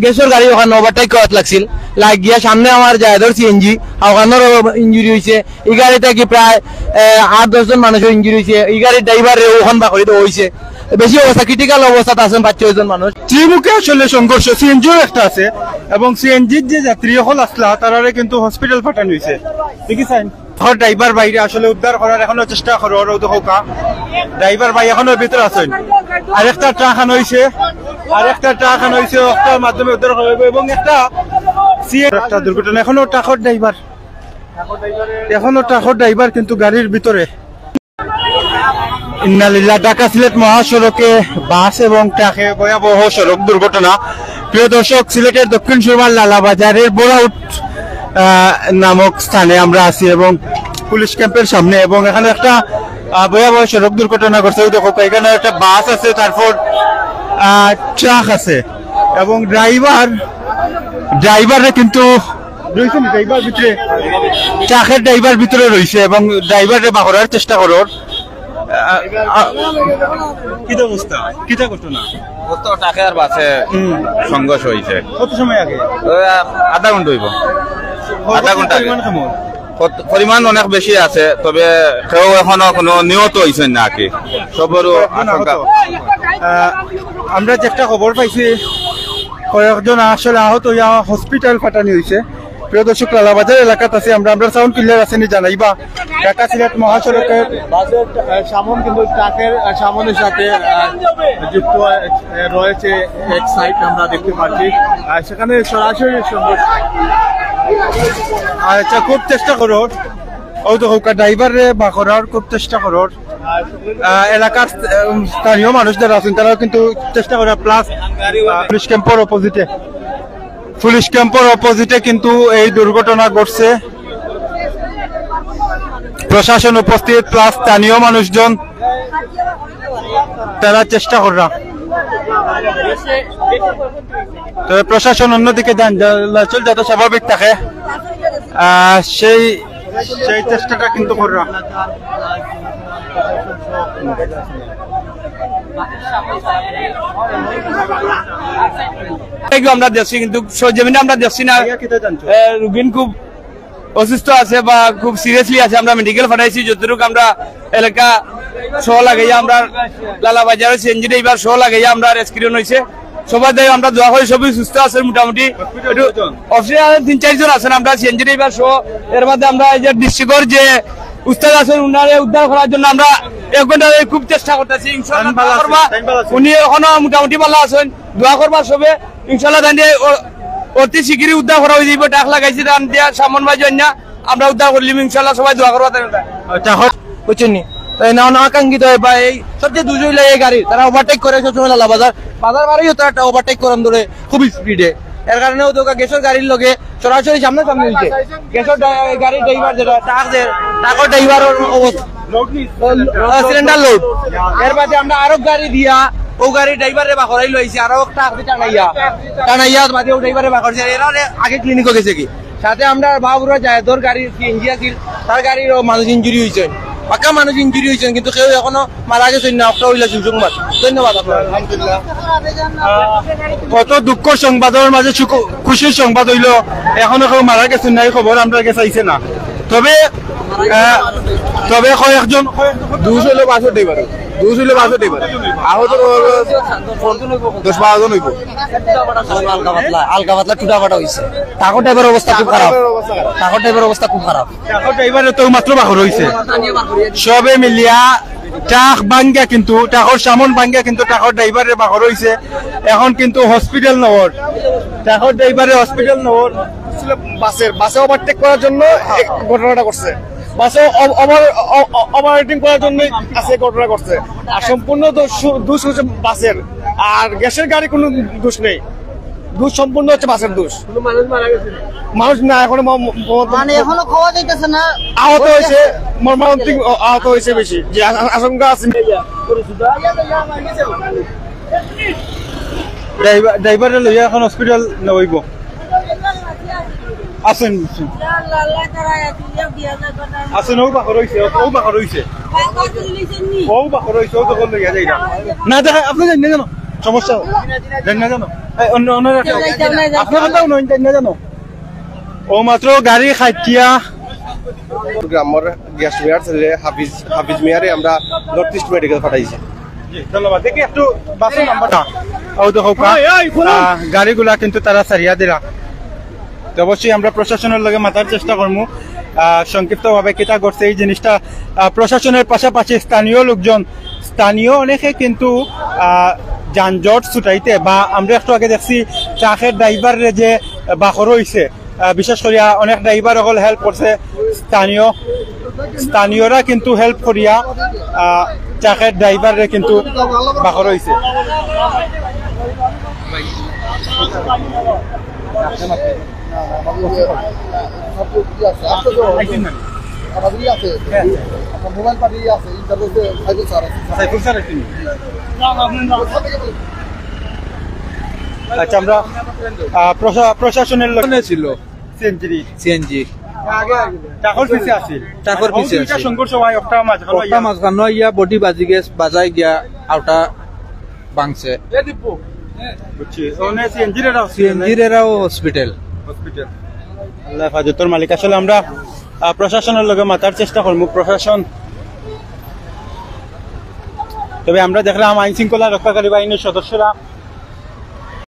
গ্যাসের গাড়ি ওখানে ওভারটেক করাত লাগছিল, লাগিয়া সামনে আমার জায়দার সিএনজি ওখানের ইঞ্জুরি হয়েছে। এই গাড়িতে কি প্রায় 8-10 জন মানুষের ইঞ্জুরি হয়েছে। এই গাড়ির ড্রাইভার ওখান বাকরি তো হয়েছে, বেশি অবস্থা ক্রিটিক্যাল অবস্থাতে আছেন 5-6 জন মানুষ। ত্রিমুখে আসলে সংঘর্ষ, সিএনজিও একটা আছে এবং সিএনজির যে যাত্রী হল আসলা তারারে কিন্তু হসপিটাল পাঠানো হয়েছে। দেখিছেন ড্রাইভার বাইরে আসলে উদ্ধার করার এখনো চেষ্টা করো, হোকা ড্রাইভার ভাই এখনো ভিতরে আছেন। আরেকটা ট্রাক আনা হয়েছে, ওটার মাধ্যমে উদ্ধার করা হবে এবং একটা দুর্ঘটনা। এখনো ট্রাকের ড্রাইভার কিন্তু গাড়ির ভিতরে। ইন্নালিল্লাহ। ঢাকা সিলেট মহাসড়কে বাস এবং ট্রাকে ভয়াবহ সড়ক দুর্ঘটনা। প্রিয় দর্শক, সিলেটের দক্ষিণ সুরমার লালাবাজারের বোরাউট নামক স্থানে আমরা আছি এবং পুলিশ ক্যাম্পের সামনে, এবং এখানে একটা ভয়াবহ সড়ক দুর্ঘটনা ঘটছে। দেখো এখানে একটা বাস আছে, তারপর ট্রাক আছে এবং ড্রাইভারে কিন্তু ট্রাকের ড্রাইভার ভিতরে রয়েছে এবং ড্রাইভারে বাহরার চেষ্টা করো। সংঘর্ষ হয়েছে কত সময় আগে? আধা ঘন্টা হইব, আধা ঘন্টা পরিমাণ অনেক বেশি আছে, তবে কেউ এখনো কোনো নিহত হয়েছে না কি সবরও আশঙ্কা। আমরা যে একটা খবর পাইছি কয়েকজন আসলে আহত হইয়া হসপিটাল পাঠানো হয়েছে। প্রিয় দর্শক, লালাবাজার এলাকাত আছে আমরা সাউন্ড ক্লিয়ার আছে নি জানাইবা। ঢাকা সিলেট মহাসড়কের বাসের সামন কিন্তু ট্রাকের সামনের সাথে যুক্ত রয়েছে এক সাইড আমরা দেখতে পাচ্ছি, সেখানে সরাসরি সংঘর্ষ। আচ্ছা, খুব চেষ্টা করো ড্রাইভারে বা করার খুব চেষ্টা করো। এলাকার স্থানীয় মানুষ যারা আছেন তারাও কিন্তু চেষ্টা করে। প্লাস পুলিশ ক্যাম্পের অপোজিটে কিন্তু এই দুর্ঘটনা ঘটছে। প্রশাসন উপস্থিত, প্লাস স্থানীয় মানুষজন তারা চেষ্টা করা। তবে প্রশাসন অন্যদিকে চল যাতে স্বাভাবিক থাকে সেই চেষ্টাটা কিন্তু করা। আমরা দেখছি কিন্তু সরজমিনে আমরা দেখছি না। রুগীন খুব অসুস্থ আছে বা খুব সিরিয়াসলি আছে, আমরা মেডিকেল পাঠাইছি। যতটুকু আমরা এলাকা সহ লাগাইয়া আমরা লালাবাজারের সিএনজি ড্রাইভার সহ লাগাইয়া আমরা রেস্কিউ হয়েছে। সবাই আমরা দোয়া করি সবই সুস্থ আছে মোটামুটি। 3-4 জন আছেন আমরা সিএনজি ড্রাইভার সহ। এর মধ্যে আমরা এই যে ডিস্ট্রিক্টর যে উস্তাদ আছেন উনারে উদ্ধার করার জন্য আমরা 1 ঘন্টা খুব চেষ্টা করতেছি। উনি এখনো মোটামুটি ভালো আছেন, দোয়া করবা সবে ইনশাল্লাহ। অতি শীঘ্রই উদ্ধার করা হয়ে যাবে। ডাক লাগাইছি সামন বাজি আমরা উদ্ধার করলাম ইনশাল্লাহ। সবাই দোয়া করবা বুঝছেন নি। আকাঙ্ক্ষিত হয় বা এই সবচেয়ে দুজন এই গাড়ি তারা ওভারটেক করে সবসময় লালাবাজার বাজার বাড়িও তারা ওভারটেক করেন ধরে খুব স্পিডে। এর কারণেও তো গ্যাসের গাড়ির লগে সরাসরি সামনে হয়েছে। গ্যাসের গাড়ির ড্রাইভার যেটা ট্রাকের ড্রাইভার সিলিন্ডার লোড। এর বাদে আমরা আরো গাড়ি দিয়া ও গাড়ির ড্রাইভারে বাকরাই লইছি, আরো ট্রাক টানাইয়া বাদে ও ড্রাইভারে বাকরছে। এরা আগে ক্লিনিকও গেছে কি সাথে আমরা বাবুরা যায় তোর গাড়ির সিএনজি আছিল, তার গাড়ির মানুষ ইঞ্জুরি হয়েছে, পাকা মানুষ ইঞ্জুরি হয়েছেন, কিন্তু কেউ এখনো মারা গেছেন না। একটা হইলে সুসংবাদ। ধন্যবাদ আপনার। আলহামদুলিল্লাহ। কত দুঃখ সংবাদের মাঝে খুশির সংবাদ হইল এখনো কেউ মারা গেছেন না, এই খবর আমরা চাইছে না। তবে কয়েকজন বাসও দেবার আহত 10-12 জন হইব। আলগা পাতলা টুটা ফাটা হয়েছে। টাকা ড্রাইভারের অবস্থা খুব খারাপ। টাকা ড্রাইভারের তো মাত্র বাহর হয়েছে। সবে মিলিয়া ট্রাক ভাঙ্গা কিন্তু ট্রাকের সামন ভাঙ্গা কিন্তু ট্রাকের ড্রাইভারের বাহর হয়েছে। এখন কিন্তু হসপিটাল নগর ট্রাকের ড্রাইভারের হসপিটাল নগর বাসে ওভারটেক করার জন্য ঘটনাটা করছে। বাসে ওভারটেকিং করার জন্য আছে ঘটনা করছে। আর সম্পূর্ণ দোষ হচ্ছে বাসের, আর গ্যাসের গাড়ি কোনো দোষ নেই। দোষ সম্পূর্ণ হচ্ছে বাসের দোষ। মানুষ না এখনো এখনো খাওয়া যাইতেছে না, আহত হয়েছে, মর্মান্তিক আহত হয়েছে বেশি, যে আশঙ্কা আছে। ড্রাইভারে লইয়া এখন হসপিটাল নেব আছেন আছেন। ও বাকর হয়েছে না দেখা আপনি জানেন কেন সমস্যা জানি না জানো অন্য অন্য আপনার কথাও নয় জানি না জানো ও মাত্র গাড়ি খাইতিয়া গ্রামের গ্যাস মেয়ার ছেলে হাফিজ মেয়ারে আমরা নর্থ ইস্ট মেডিকেল পাঠাইছি। ধন্যবাদ দেখি একটু বাসের নাম্বারটা ও দেখো গাড়িগুলা কিন্তু তারা সারিয়া দিলা তো অবশ্যই আমরা প্রশাসনের লগে মাতার চেষ্টা করবো সংক্ষিপ্ত ভাবে কিতা করছে এই জিনিসটা প্রশাসনের পাশাপাশি স্থানীয় অনেকে কিন্তু যানজট ছুটাইতে বা আমরা একটু আগে দেখছি ট্রাকের ড্রাইভারের যে বাখর হইছে বিশেষ করে অনেক ড্রাইভার সকল হেল্প করছে স্থানীয়রা কিন্তু হেল্প করিয়া ট্রাকের ড্রাইভারের কিন্তু বাখর হইছে মোবাইল পাঠিয়ে আছে ইন্টারনেটে আচ্ছা আমরা প্রশাসনের লগে ছিল সিএনজি টাকর পিছে আছিল টাকর পিছে আছিল। সংঘর্ষ হয় একটা মাঝখান ইয়া বডি বাজি গেছ বাজাই গিয়া আউটা বাংছে সিএনজির এরাও হসপিটাল আল্লাহ হাজতর মালিক আসলে আমরা প্রশাসনের লগে মাতার চেষ্টা করবো প্রশাসন তবে আমরা দেখলাম আইন শৃঙ্খলা রক্ষাকারী বাহিনীর সদস্যরা